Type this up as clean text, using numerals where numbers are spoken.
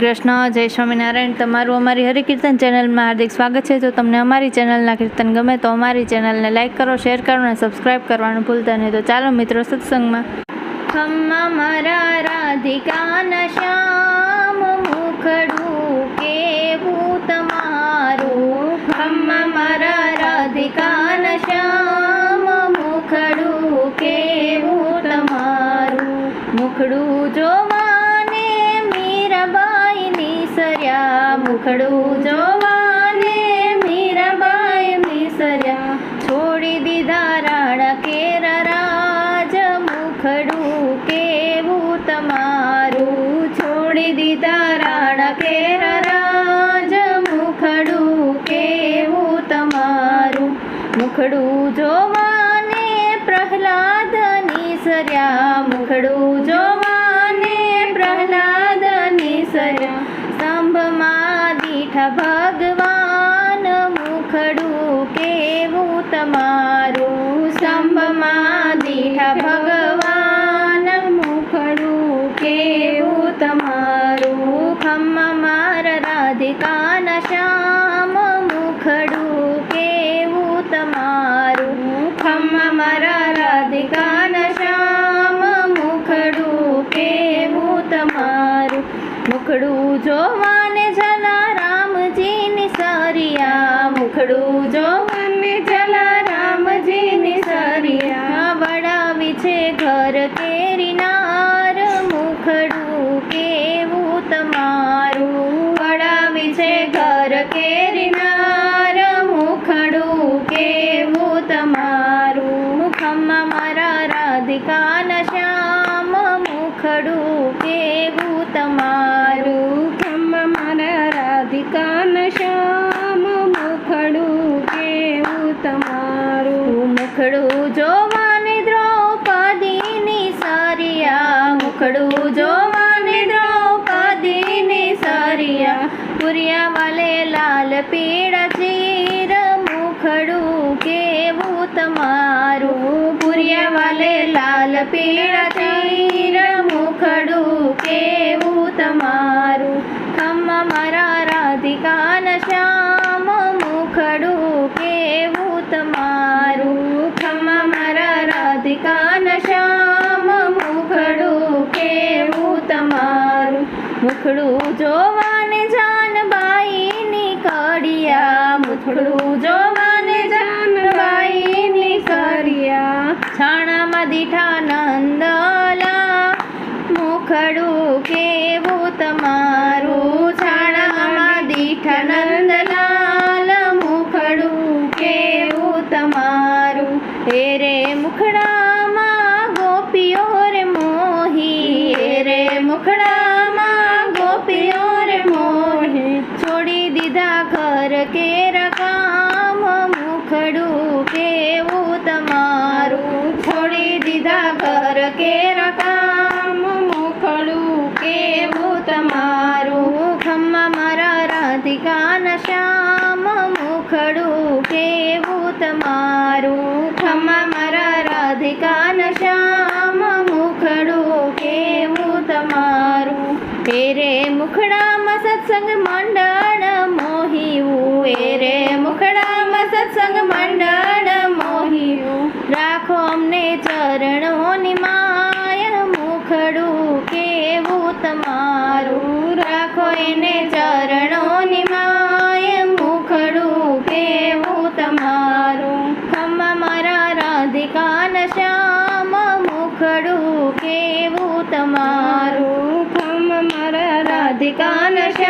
કૃષ્ણ જય સ્વામિનારાયણ। તમારું અમારી હરિકીર્તન ચેનલમાં હાર્દિક સ્વાગત છે। જો તમને અમારી ચેનલના કીર્તન ગમે તો અમારી ચેનલને લાઇક કરો, શેર કરો અને સબસ્ક્રાઈબ કરવાનું ભૂલતા નહીં। તો ચાલો મિત્રો સત્સંગમાં। ખમ્મા મારા રાધિકાના શ્યામ મુખડું કેવું તમારું, ખમ્મા મારા રાધિકાના શ્યામ મુખડું કેવું તમારું। મુખડું જોવાને મીરાબાઈ નિસર્યા, મુખડું જોવાને મીરાબાઈ નિસર્યા। છોડી દીધા રાણા કેર રાજ, મુખડું કેવું તમારું। છોડી દીધા રાણા કેર રાજ, મુખડું કેવું તમારું। મુખડું જોવાને પ્રહલાદ નિસર્યા, મુખડું જોવાને પ્રહલાદ નિસર્યા। સ્તંભમાં દીઠા ભગવાન, મુખડું કેવું તમારું। સ્તંભમાં દીઠા ભગવાન, મુખડું કેવું તમારું। ખમ્મા મારા રાધિકાના શ્યામ, મુખડું કેવું તમારું। ખમ્મા મારા રાધિકાના શ્યામ, મુખડું કેવું તમારું। મુખડું જોવાને જલારામજી નિસર્યા, મુખડું જોવાને જલારામજી નિસર્યા। વડાવી છે ઘર કેરીનાર, મુખડું કેવું તમારું। વડાવી છે ઘર કેરીનાર, મુખડું કેવું તમારું। ખમ્મા મારા રાધિકાના શ્યામ, મુખડું કેવું તમારું। ખમ્મા મારા રાધિકાના શ્યામ, મુખડું કેવું તમારું। મુખડું જોવાને દ્રૌપદી નિસર્યા, મુખડું જોવાને દ્રૌપદી નિસર્યા। પુરિયા વાલે લાલ પીળા ચીર, મુખડું કેવું તમારું। પુરિયા વાલે લાલ પીળા ચીર, મુખડું કેવું તમારું। ખમ્મા મારા રાધિકાના શ્યામ, મુખડું કેવું તમારું। ખમ્મા મારા રાધિકાના શ્યામ, મુખડું કેવું તમારું। મુખડું જોવાને જાનબાઈ નીકળ્યા, મુખડું જોવાને જાનબાઈ નીકળ્યા। છાણામાં દીઠા નંદલા, મુખડું કેવું તમારું। છાણામાં દીઠા નંદલાલ, મુખડું કેવું તમારું। હે રે મુખડામાં ગોપીઓ રે મોહી, હે રે મુખડામાં ગોપીઓ રે મોહી। છોડી દીધા ઘર કેર કામ, મુખડું કેવું તમારું। છોડી દીધા ઘર કેર કામ, મુખડું કેવું તમારું। ખમ્મા મારા રાધિકાના શ્યામ, મુખડું કેવું તમારું। ખમ્મા મારા રાધિકાના શ્યામ, મુખડું કેવું તમારું। હે રે મુખડામાં સત્સંગ મંડળ મોહ્યું, હે રે મુખડામાં સત્સંગ મંડળ મોહ્યું। રાખો અમને ચરણોની માય, મુખડું કેવું તમારું। રાખો એને ચરણોની માય, મુખડું કેવું તમારું। ખમ્મા મારા રાધિકાના શ્યામ, મુખડું કેવું તમારું। ખમ્મા મારા રાધિકાના શ્યામ,